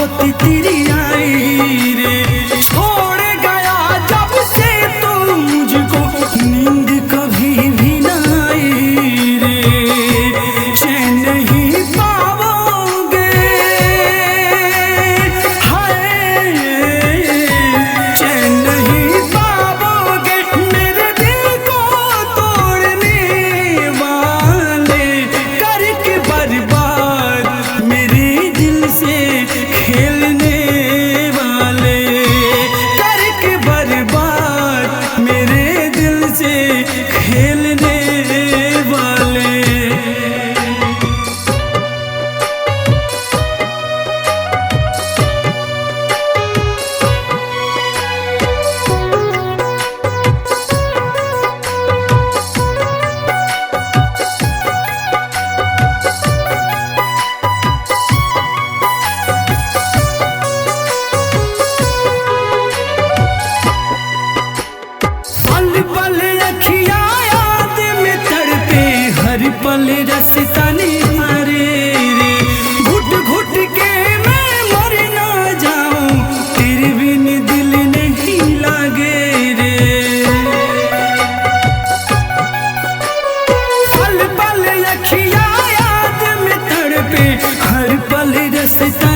बहुत तेरी आई रे, छोड़ गया जब से तू मुझको, नींद कभी भी ना आई रे, चैन नहीं पाओगे, हाय चैन नहीं पाओगे, मेरे दिल को तोड़ने वाले, करके बर्बाद मेरे दिल से खेलने वाले, करके बर्बाद मेरे दिल से खेलने वाले। पल पल अखियाँ याद में तड़पे, हर पल रास्ता निहारे रे, घुट घुट के मैं मर ना जाऊं, तेरे बिन दिल नहीं लागे रे। पल पल अखियाँ याद में तड़पे, हर पल रास्ता